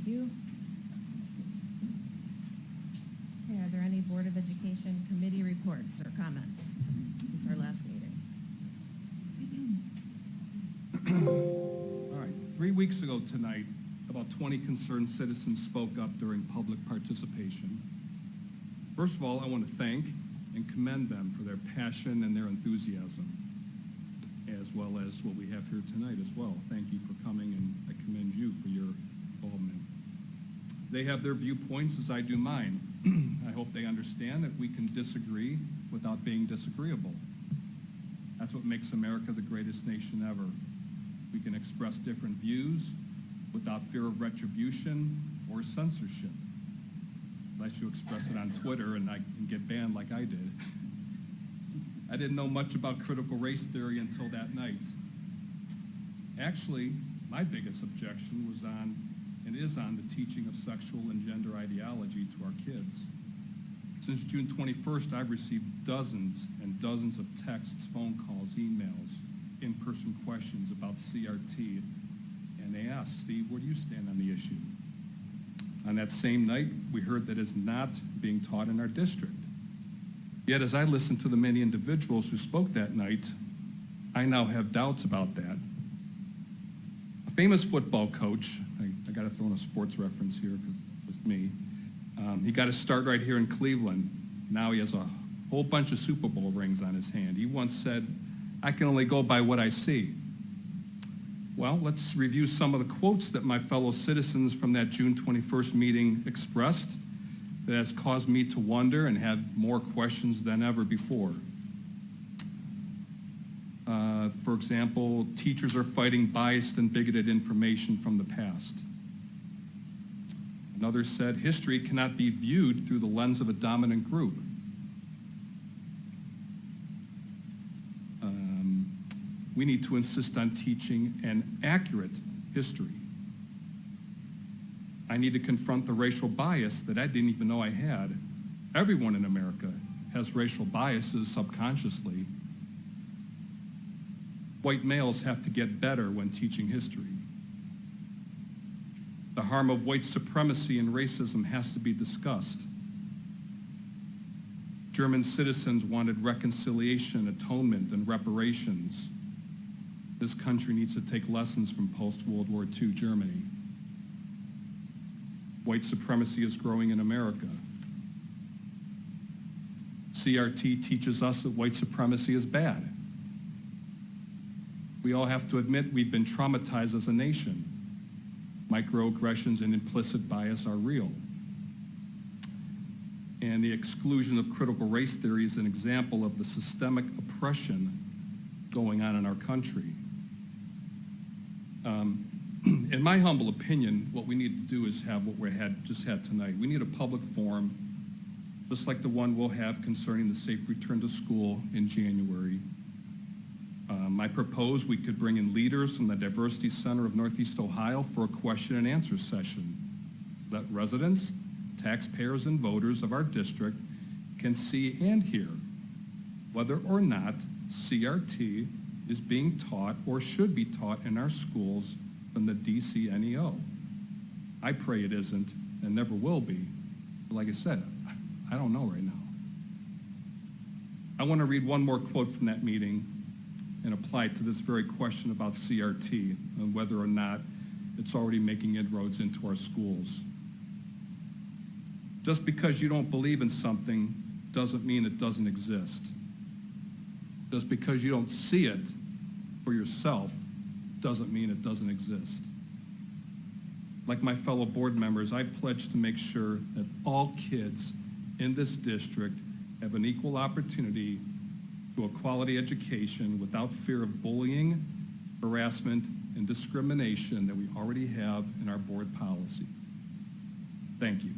Thank you. Okay, are there any Board of Education committee reports or comments? It's our last meeting. All right, 3 weeks ago tonight, about 20 concerned citizens spoke up during public participation. First of all, I want to thank and commend them for their passion and their enthusiasm, as well as what we have here tonight as well. Thank you for coming, and I commend you for your involvement. They have their viewpoints as I do mine. I hope they understand that we can disagree without being disagreeable. That's what makes America the greatest nation ever. We can express different views without fear of retribution or censorship. Unless you express it on Twitter and I can get banned like I did. I didn't know much about critical race theory until that night. Actually, my biggest objection was on, and is on, the teaching of sexual and gender ideology to our kids. Since June 21st, I've received dozens and dozens of texts, phone calls, emails, in-person questions about CRT, and they asked, Steve, where do you stand on the issue? On that same night, we heard that it's not being taught in our district. Yet, as I listened to the many individuals who spoke that night, I now have doubts about that. A famous football coach, I got to throw in a sports reference here because it's me, he got his start right here in Cleveland. Now he has a whole bunch of Super Bowl rings on his hand. He once said, I can only go by what I see. Well, let's review some of the quotes that my fellow citizens from that June 21st meeting expressed that has caused me to wonder and have more questions than ever before. For example, teachers are fighting biased and bigoted information from the past. Another said, history cannot be viewed through the lens of a dominant group. We need to insist on teaching an accurate history. I need to confront the racial bias that I didn't even know I had. Everyone in America has racial biases subconsciously. White males have to get better when teaching history. The harm of white supremacy and racism has to be discussed. German citizens wanted reconciliation, atonement, and reparations. This country needs to take lessons from post-World War II Germany. White supremacy is growing in America. CRT teaches us that white supremacy is bad. We all have to admit we've been traumatized as a nation. Microaggressions and implicit bias are real. And the exclusion of critical race theory is an example of the systemic oppression going on in our country. In my humble opinion, what we need to do is have what we just had tonight. We need a public forum, just like the one we'll have concerning the safe return to school in January. I propose we could bring in leaders from the Diversity Center of Northeast Ohio for a question and answer session. Let residents, taxpayers, and voters of our district can see and hear whether or not CRT is being taught or should be taught in our schools from the DCNEO. I pray it isn't and never will be. But like I said, I don't know right now. I want to read one more quote from that meeting and apply it to this very question about CRT and whether or not it's already making inroads into our schools. Just because you don't believe in something doesn't mean it doesn't exist. Just because you don't see it for yourself doesn't mean it doesn't exist. Like my fellow board members, I pledge to make sure that all kids in this district have an equal opportunity to a quality education without fear of bullying, harassment, and discrimination that we already have in our board policy. Thank you.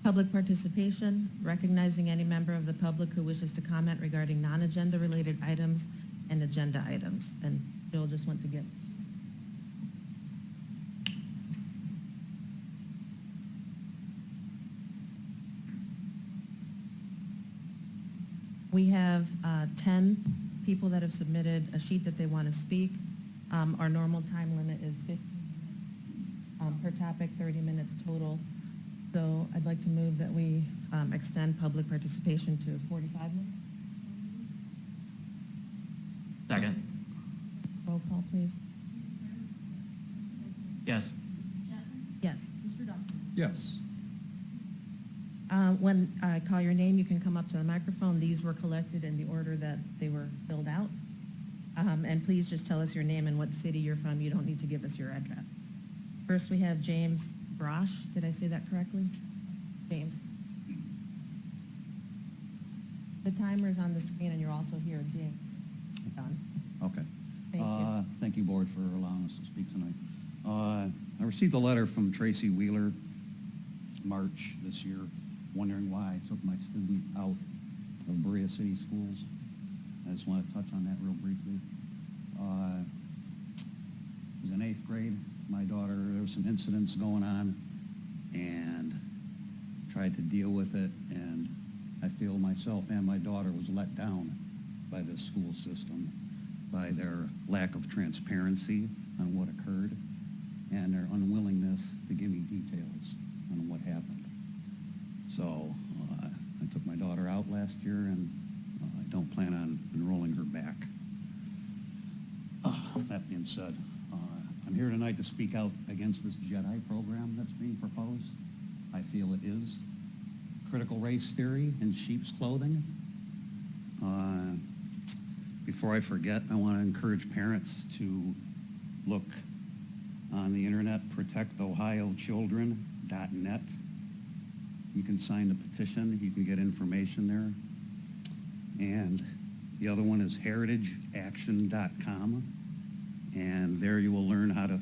Public participation, recognizing any member of the public who wishes to comment regarding non-agenda related items and agenda items. And Bill just went to get. We have 10 people that have submitted a sheet that they want to speak. Our normal time limit is 15 minutes per topic, 30 minutes total. So I'd like to move that we extend public participation to 45 minutes. Second. Roll call, please. Yes. Yes. Yes. When I call your name, you can come up to the microphone. These were collected in the order that they were filled out. And please just tell us your name and what city you're from. You don't need to give us your address. First, we have James Brosh. Did I say that correctly? James. The timer's on the screen, and you're also here, James. Done. Okay. Thank you. Thank you, Board, for allowing us to speak tonight. I received a letter from Tracy Wheeler, March this year, wondering why I took my student out of Berea City Schools. I just want to touch on that real briefly. It was in 8th grade. My daughter, there were some incidents going on, and tried to deal with it, and I feel myself and my daughter was let down by this school system, by their lack of transparency on what occurred, and their unwillingness to give me details on what happened. So I took my daughter out last year, and I don't plan on enrolling her back. That being said, I'm here tonight to speak out against this JEDI program that's being proposed. I feel it is critical race theory in sheep's clothing. Before I forget, I want to encourage parents to look on the internet, protectohiochildren.net. You can sign the petition. You can get information there. And the other one is heritageaction.com. And there you will learn how to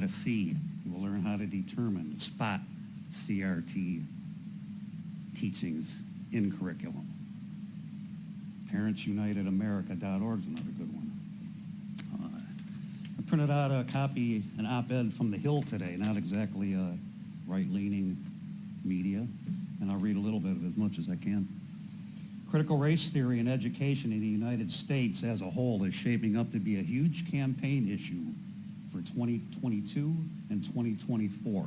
see, you will learn how to determine, spot CRT teachings in curriculum. ParentsUnitedAmerica.org is another good one. I printed out a copy, an op-ed from The Hill today, not exactly a right-leaning media, and I'll read a little bit of it, as much as I can. Critical race theory in education in the United States as a whole is shaping up to be a huge campaign issue for 2022 and 2024.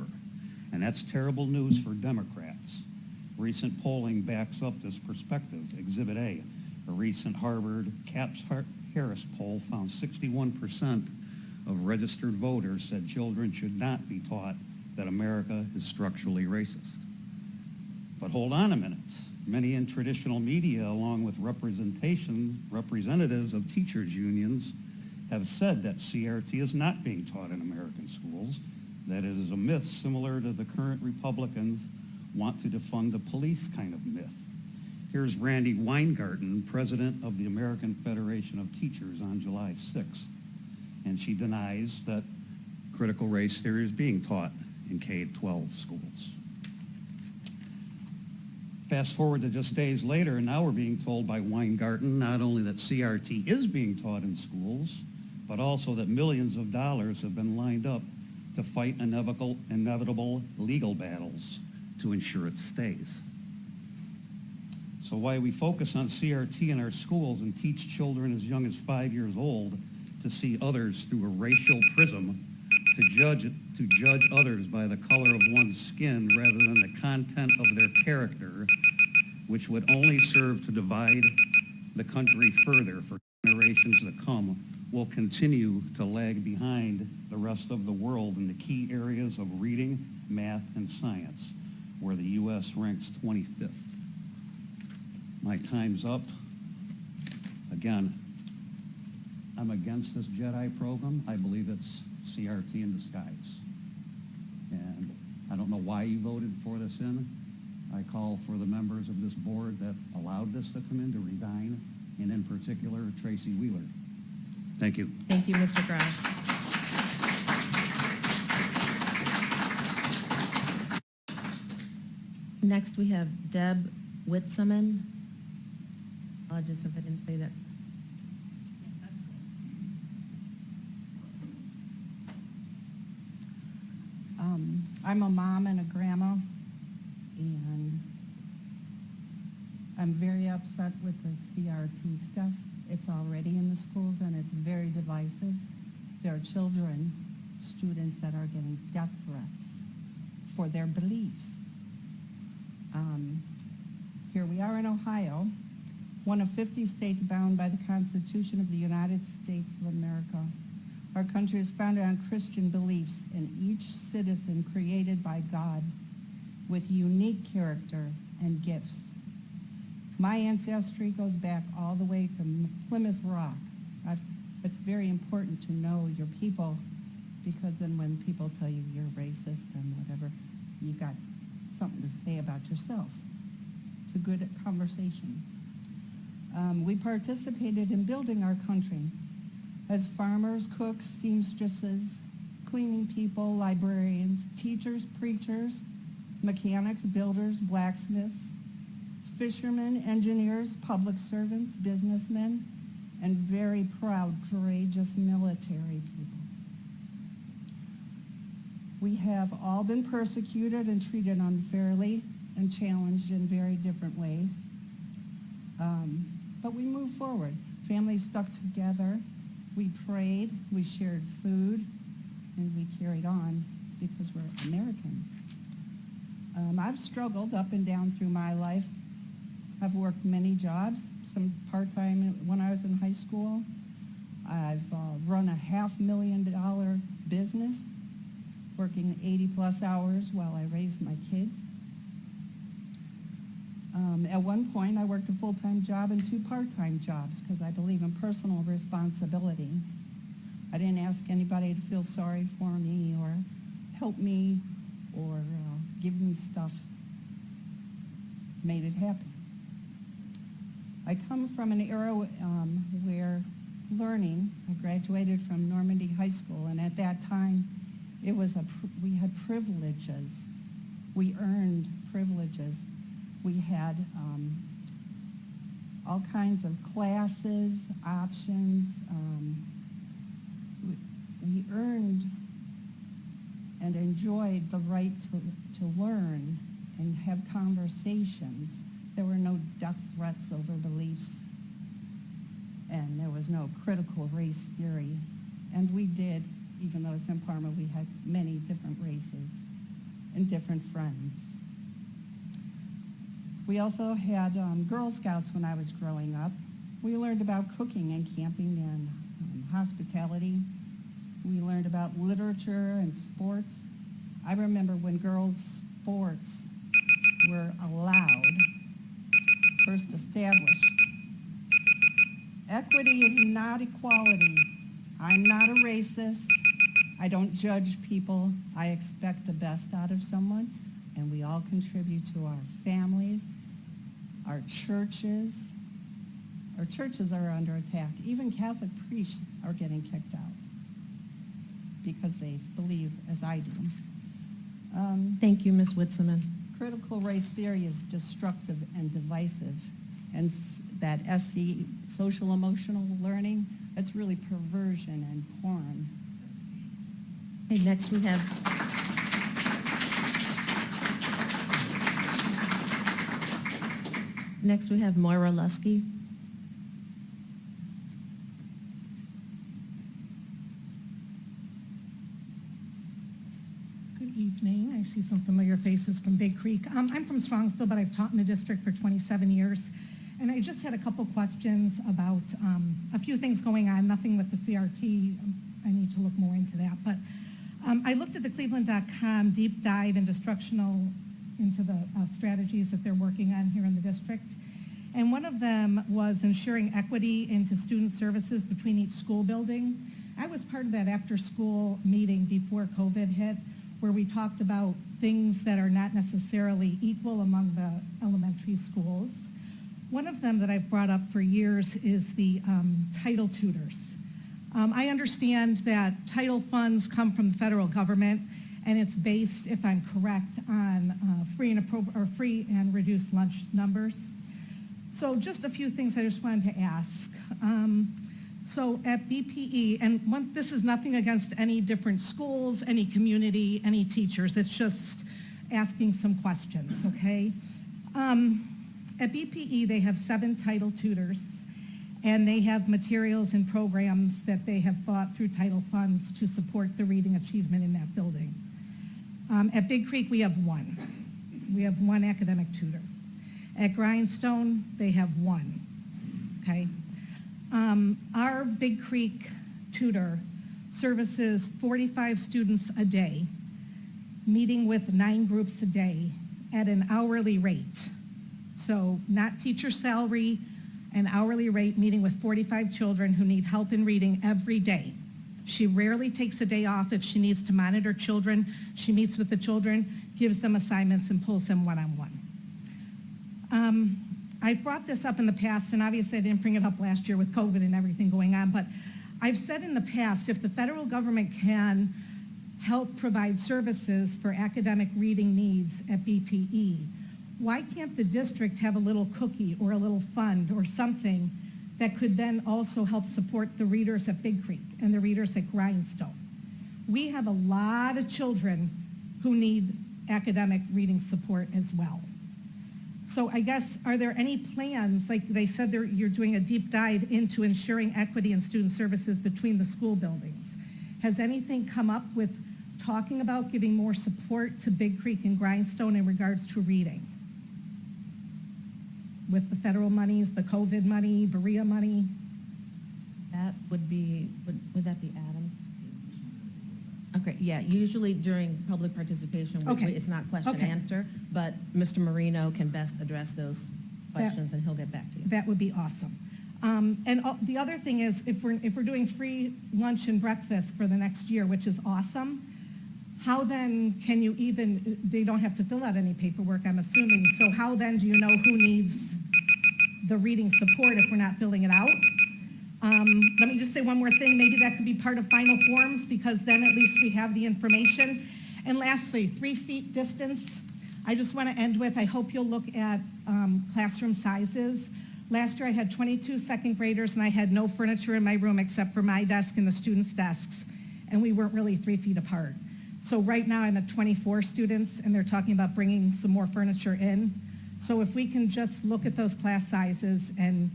And that's terrible news for Democrats. Recent polling backs up this perspective. Exhibit A, a recent Harvard Capps-Harris poll found 61% of registered voters said children should not be taught that America is structurally racist. But hold on a minute. Many in traditional media, along with representatives of teachers' unions, have said that CRT is not being taught in American schools, that it is a myth similar to the current Republicans want to defund the police kind of myth. Here's Randy Weingarten, president of the American Federation of Teachers, on July 6th, and she denies that critical race theory is being taught in K-12 schools. Fast forward to just days later, and now we're being told by Weingarten not only that CRT is being taught in schools, but also that millions of dollars have been lined up to fight inevitable legal battles to ensure it stays. So while we focus on CRT in our schools and teach children as young as 5 years old to see others through a racial prism, to judge others by the color of one's skin rather than the content of their character, which would only serve to divide the country further for generations to come, will continue to lag behind the rest of the world in the key areas of reading, math, and science, where the U.S. ranks 25th. My time's up. Again, I'm against this JEDI program. I believe it's CRT in disguise. And I don't know why you voted for this in. I call for the members of this board that allowed this to come in to resign, and in particular, Tracy Wheeler. Thank you. Thank you, Mr. Grosh. Next, we have Deb Whitsman. Apologies if I didn't say that. I'm a mom and a grandma, and I'm very upset with the CRT stuff. It's already in the schools, and it's very divisive. There are children, students that are getting death threats for their beliefs. Here we are in Ohio, one of 50 states bound by the Constitution of the United States of America. Our country is founded on Christian beliefs, and each citizen created by God with unique character and gifts. My ancestry goes back all the way to Plymouth Rock. It's very important to know your people, because then when people tell you you're racist and whatever, you got something to say about yourself. It's a good conversation. We participated in building our country as farmers, cooks, seamstresses, cleaning people, librarians, teachers, preachers, mechanics, builders, blacksmiths, fishermen, engineers, public servants, businessmen, and very proud, courageous military people. We have all been persecuted and treated unfairly and challenged in very different ways. But we moved forward. Families stuck together. We prayed, we shared food, and we carried on because we're Americans. I've struggled up and down through my life. I've worked many jobs, some part-time when I was in high school. I've run a $500,000 business, working 80-plus hours while I raised my kids. At one point, I worked a full-time job and 2 part-time jobs because I believe in personal responsibility. I didn't ask anybody to feel sorry for me or help me or give me stuff. Made it happen. I come from an era where learning, I graduated from Normandy High School, and at that time, it was we had privileges. We earned privileges. We had all kinds of classes, options. We earned and enjoyed the right to learn and have conversations. There were no death threats over beliefs, and there was no critical race theory. And we did, even though it's in Parma, we had many different races and different friends. We also had Girl Scouts when I was growing up. We learned about cooking and camping and hospitality. We learned about literature and sports. I remember when girls' sports were allowed, first established. Equity is not equality. I'm not a racist. I don't judge people. I expect the best out of someone, and we all contribute to our families, our churches. Our churches are under attack. Even Catholic priests are getting kicked out because they believe as I do. Thank you, Ms. Whitsman. Critical race theory is destructive and divisive, and that SE, social emotional learning, that's really perversion and porn. Okay, next we have Moira Leski. Good evening. I see some familiar faces from Big Creek. I'm from Strongsville, but I've taught in the district for 27 years. And I just had a couple questions about a few things going on, nothing with the CRT. I need to look more into that. But I looked at the Cleveland.com deep dive into the strategies that they're working on here in the district. And one of them was ensuring equity into student services between each school building. I was part of that after-school meeting before COVID hit, where we talked about things that are not necessarily equal among the elementary schools. One of them that I've brought up for years is the title tutors. I understand that title funds come from the federal government, and it's based, if I'm correct, on free and reduced lunch numbers. So just a few things I just wanted to ask. So at BPE, and this is nothing against any different schools, any community, any teachers. It's just asking some questions, okay? At BPE, they have 7 title tutors, and they have materials and programs that they have bought through title funds to support the reading achievement in that building. At Big Creek, we have 1. We have 1 academic tutor. At Grindstone, they have 1, okay? Our Big Creek tutor services 45 students a day, meeting with 9 groups a day at an hourly rate. So not teacher salary, an hourly rate, meeting with 45 children who need help in reading every day. She rarely takes a day off if she needs to monitor children. She meets with the children, gives them assignments, and pulls them one-on-one. I've brought this up in the past, and obviously I didn't bring it up last year with COVID and everything going on, but I've said in the past, if the federal government can help provide services for academic reading needs at BPE, why can't the district have a little cookie or a little fund or something that could then also help support the readers at Big Creek and the readers at Grindstone? We have a lot of children who need academic reading support as well. So I guess, are there any plans, like they said you're doing a deep dive into ensuring equity in student services between the school buildings? Has anything come up with talking about giving more support to Big Creek and Grindstone in regards to reading? With the federal monies, the COVID money, Berea money? That would be, would that be Adam? Okay, yeah, usually during public participation, Okay. it's not question Okay. answer, but Mr. Marino can best address those questions and he'll get back to you. That would be awesome. The other thing is, if we're doing free lunch and breakfast for the next year, which is awesome, how then can you even, they don't have to fill out any paperwork, I'm assuming, so how then do you know who needs the reading support if we're not filling it out? Let me just say one more thing, maybe that could be part of final forms, because then at least we have the information. And lastly, 3 feet distance. I just want to end with, I hope you'll look at classroom sizes. Last year I had 22 second graders and I had no furniture in my room except for my desk and the students' desks, and we weren't really 3 feet apart. So right now I'm at 24 students and they're talking about bringing some more furniture in. So if we can just look at those class sizes, and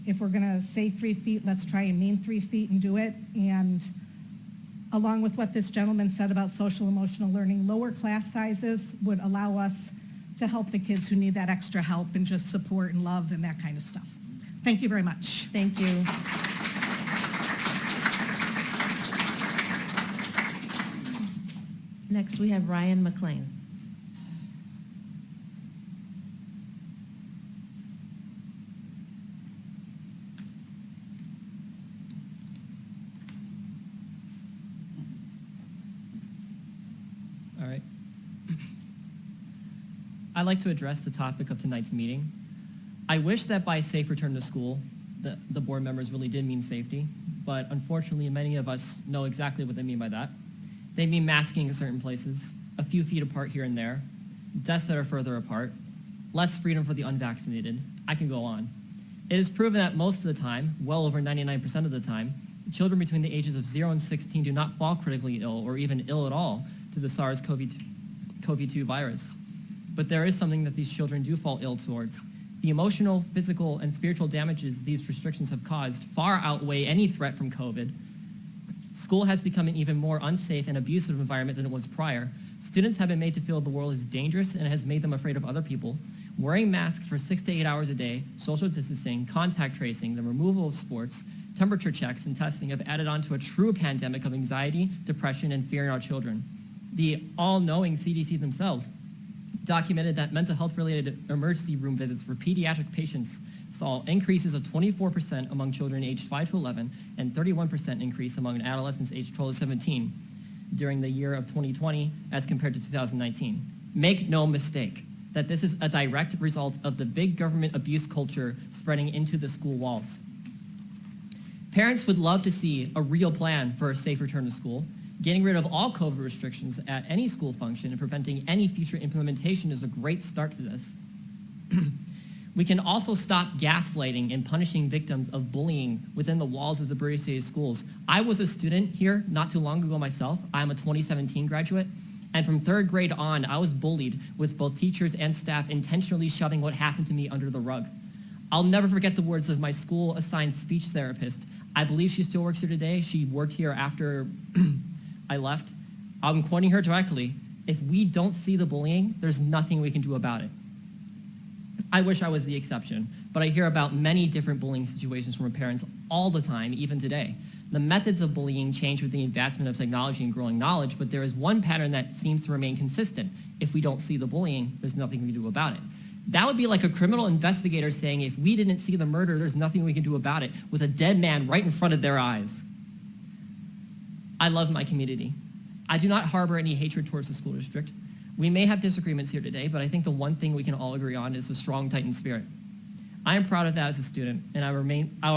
if we're gonna say 3 feet, let's try and mean 3 feet and do it. And along with what this gentleman said about social emotional learning, lower class sizes would allow us to help the kids who need that extra help and just support and love and that kind of stuff. Thank you very much. Thank you. Next, we have Ryan Mclean. All right. I'd like to address the topic of tonight's meeting. I wish that by safe return to school, the board members really did mean safety, but unfortunately many of us know exactly what they mean by that. They mean masking in certain places, a few feet apart here and there, desks that are further apart, less freedom for the unvaccinated. I can go on. It is proven that most of the time, well over 99% of the time, children between the ages of 0 and 16 do not fall critically ill or even ill at all to the SARS-CoV-2 virus. But there is something that these children do fall ill towards. The emotional, physical, and spiritual damages these restrictions have caused far outweigh any threat from COVID. School has become an even more unsafe and abusive environment than it was prior. Students have been made to feel the world is dangerous and has made them afraid of other people. Wearing masks for 6 to 8 hours a day, social distancing, contact tracing, the removal of sports, temperature checks, and testing have added on to a true pandemic of anxiety, depression, and fear in our children. The all-knowing CDC themselves documented that mental health-related emergency room visits for pediatric patients saw increases of 24% among children aged 5 to 11 and 31% increase among adolescents aged 12 to 17 during the year of 2020 as compared to 2019. Make no mistake that this is a direct result of the big government abuse culture spreading into the school walls. Parents would love to see a real plan for a safe return to school. Getting rid of all COVID restrictions at any school function and preventing any future implementation is a great start to this. We can also stop gaslighting and punishing victims of bullying within the walls of the Berea City schools. I was a student here not too long ago myself. I'm a 2017 graduate, And from 3rd grade on, I was bullied with both teachers and staff intentionally shoving what happened to me under the rug. I'll never forget the words of my school-assigned speech therapist. I believe she still works here today. She worked here after I left. I'm quoting her directly. If we don't see the bullying, there's nothing we can do about it. I wish I was the exception, but I hear about many different bullying situations from parents all the time, even today. The methods of bullying change with the advancement of technology and growing knowledge, but there is one pattern that seems to remain consistent. If we don't see the bullying, there's nothing we can do about it. That would be like a criminal investigator saying, if we didn't see the murder, there's nothing we can do about it, with a dead man right in front of their eyes. I love my community. I do not harbor any hatred towards the school district. We may have disagreements here today, but I think the one thing we can all agree on is a strong Titan spirit. I am proud of that as a student, and I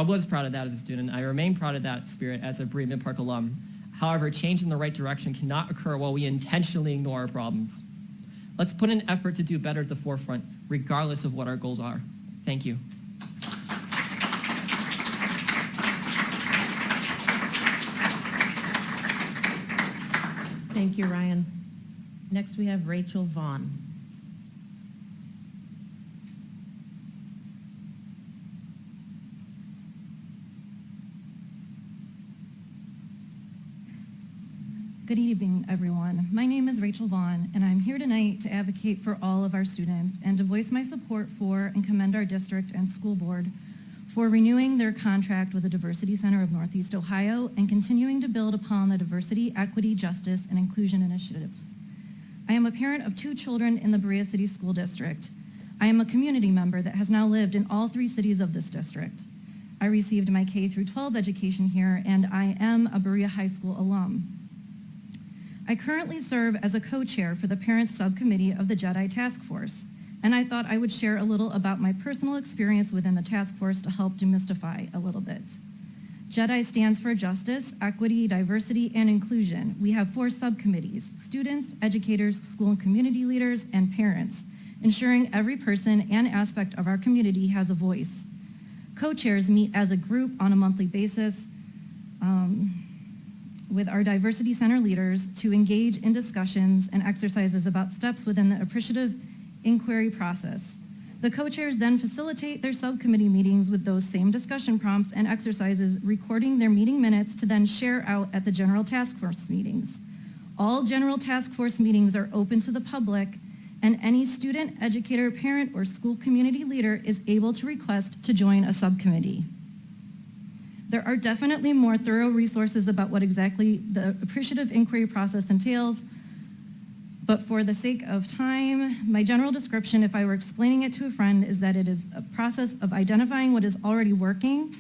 was proud of that as a student. I remain proud of that spirit as a Berea Mid-Park alum. However, change in the right direction cannot occur while we intentionally ignore our problems. Let's put an effort to do better at the forefront, regardless of what our goals are. Thank you. Thank you, Ryan. Next, we have Rachel Vaughan. Good evening, everyone. My name is Rachel Vaughan, and I'm here tonight to advocate for all of our students and to voice my support for and commend our district and school board for renewing their contract with the Diversity Center of Northeast Ohio and continuing to build upon the diversity, equity, justice, and inclusion initiatives. I am a parent of 2 children in the Berea City School District. I am a community member that has now lived in all 3 cities of this district. I received my K-12 education here, and I am a Berea High School alum. I currently serve as a co-chair for the Parents Subcommittee of the JEDI Task Force, and I thought I would share a little about my personal experience within the task force to help demystify a little bit. JEDI stands for Justice, Equity, Diversity, and Inclusion. We have 4 subcommittees: students, educators, school and community leaders, and parents, ensuring every person and aspect of our community has a voice. Co-chairs meet as a group on a monthly basis with our Diversity Center leaders to engage in discussions and exercises about steps within the appreciative inquiry process. The co-chairs then facilitate their subcommittee meetings with those same discussion prompts and exercises, recording their meeting minutes to then share out at the General Task Force meetings. All General Task Force meetings are open to the public, and any student, educator, parent, or school community leader is able to request to join a subcommittee. There are definitely more thorough resources about what exactly the appreciative inquiry process entails, but for the sake of time, my general description, if I were explaining it to a friend, is that it is a process of identifying what is already working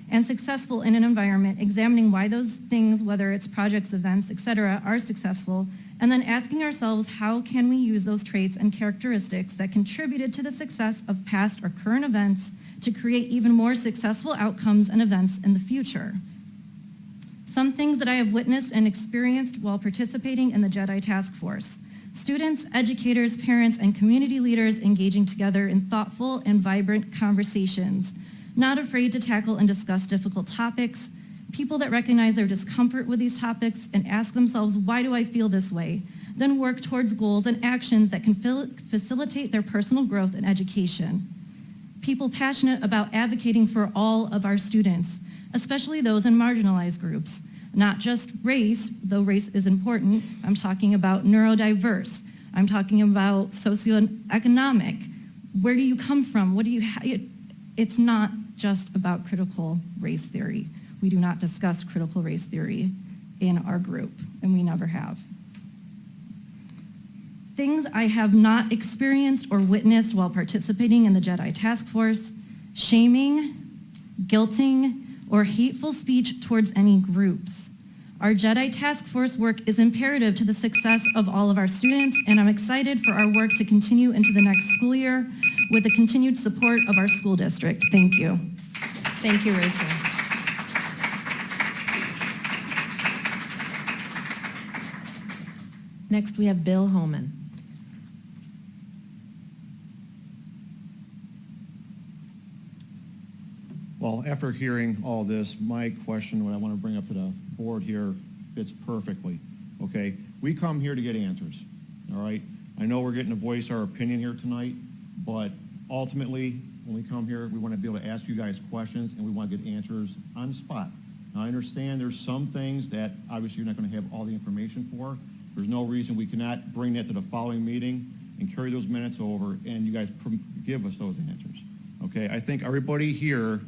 and successful in an environment, examining why those things, whether it's projects, events, etc., are successful, and then asking ourselves how can we use those traits and characteristics that contributed to the success of past or current events to create even more successful outcomes and events in the future. Some things that I have witnessed and experienced while participating in the JEDI Task Force: students, educators, parents, and community leaders engaging together in thoughtful and vibrant conversations, not afraid to tackle and discuss difficult topics, people that recognize their discomfort with these topics and ask themselves, why do I feel this way? Then work towards goals and actions that can facilitate their personal growth and education. People passionate about advocating for all of our students, especially those in marginalized groups. Not just race, though race is important. I'm talking about neurodiverse. I'm talking about socioeconomic. Where do you come from? What do you It's not just about critical race theory. We do not discuss critical race theory in our group, and we never have. Things I have not experienced or witnessed while participating in the JEDI Task Force: shaming, guilting, or hateful speech towards any groups. Our JEDI Task Force work is imperative to the success of all of our students, and I'm excited for our work to continue into the next school year with the continued support of our school district. Thank you. Thank you, Rachel. Next, we have Bill Homan. Well, after hearing all this, my question, what I want to bring up to the board here, fits perfectly, okay? We come here to get answers, all right? I know we're getting to voice our opinion here tonight, but ultimately, when we come here, we want to be able to ask you guys questions, and we want to get answers on the spot. Now, I understand there's some things that obviously you're not going to have all the information for. There's no reason we cannot bring that to the following meeting and carry those minutes over, and you guys give us those answers, okay? I think everybody here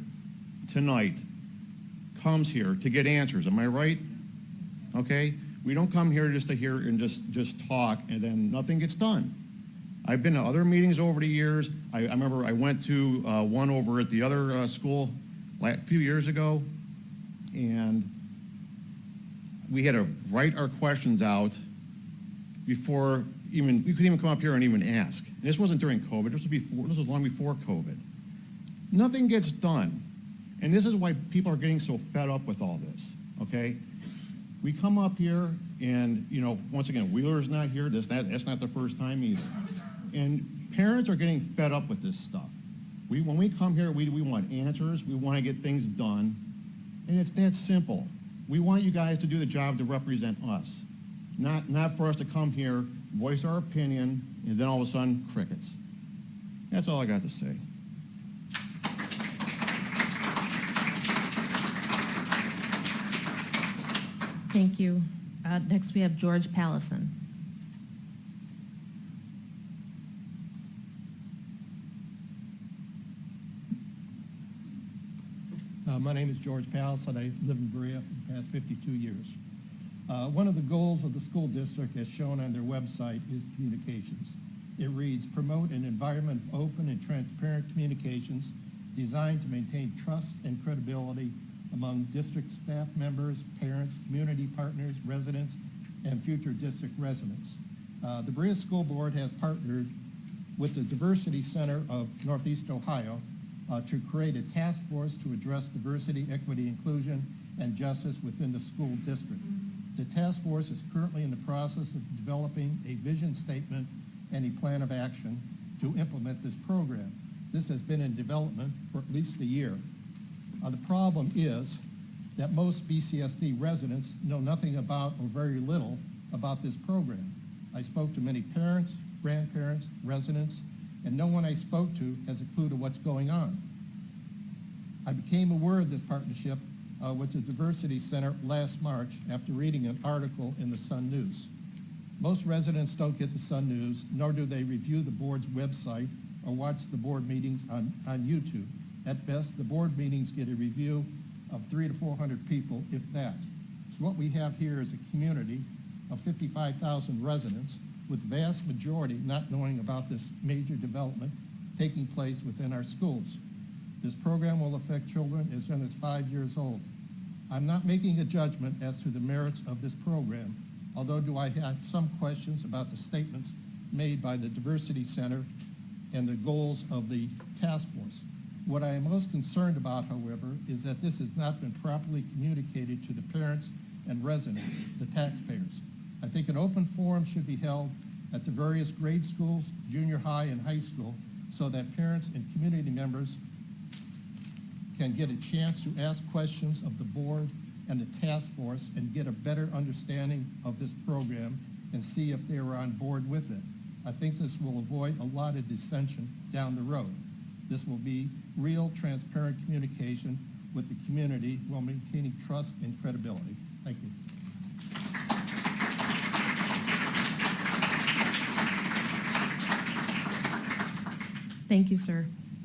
tonight comes here to get answers. Am I right? Okay? We don't come here just to hear and just talk, and then nothing gets done. I've been to other meetings over the years. I remember I went to one over at the other school a few years ago, and we had to write our questions out before we could even come up here and even ask. And this wasn't during COVID. This was long before COVID. Nothing gets done. And this is why people are getting so fed up with all this, okay? We come up here and, once again, Wheeler's not here. That's not the first time either. And parents are getting fed up with this stuff. When we come here, we want answers. We want to get things done. And it's that simple. We want you guys to do the job to represent us, not for us to come here, voice our opinion, and then all of a sudden, crickets. That's all I got to say. Thank you. Next, we have George Pallison. My name is George Pallison. I live in Berea for the past 52 years. One of the goals of the school district, as shown on their website, is communications. It reads, promote an environment of open and transparent communications designed to maintain trust and credibility among district staff members, parents, community partners, residents, and future district residents. The Berea School Board has partnered with the Diversity Center of Northeast Ohio to create a task force to address diversity, equity, inclusion, and justice within the school district. The task force is currently in the process of developing a vision statement and a plan of action to implement this program. This has been in development for at least a year. The problem is that most BCSD residents know nothing about or very little about this program. I spoke to many parents, grandparents, residents, and no one I spoke to has a clue to what's going on. I became aware of this partnership with the Diversity Center last March after reading an article in the Sun News. Most residents don't get the Sun News, nor do they review the board's website or watch the board meetings on YouTube. At best, the board meetings get a review of 300 to 400 people, if that. So what we have here is a community of 55,000 residents, with the vast majority not knowing about this major development taking place within our schools. This program will affect children as young as 5 years old. I'm not making a judgment as to the merits of this program, although do I have some questions about the statements made by the Diversity Center and the goals of the task force. What I am most concerned about, however, is that this has not been properly communicated to the parents and residents, the taxpayers. I think an open forum should be held at the various grade schools, junior high and high school, so that parents and community members can get a chance to ask questions of the board and the task force and get a better understanding of this program and see if they are on board with it. I think this will avoid a lot of dissension down the road. This will be real, transparent communication with the community while maintaining trust and credibility. Thank you. Thank you, sir.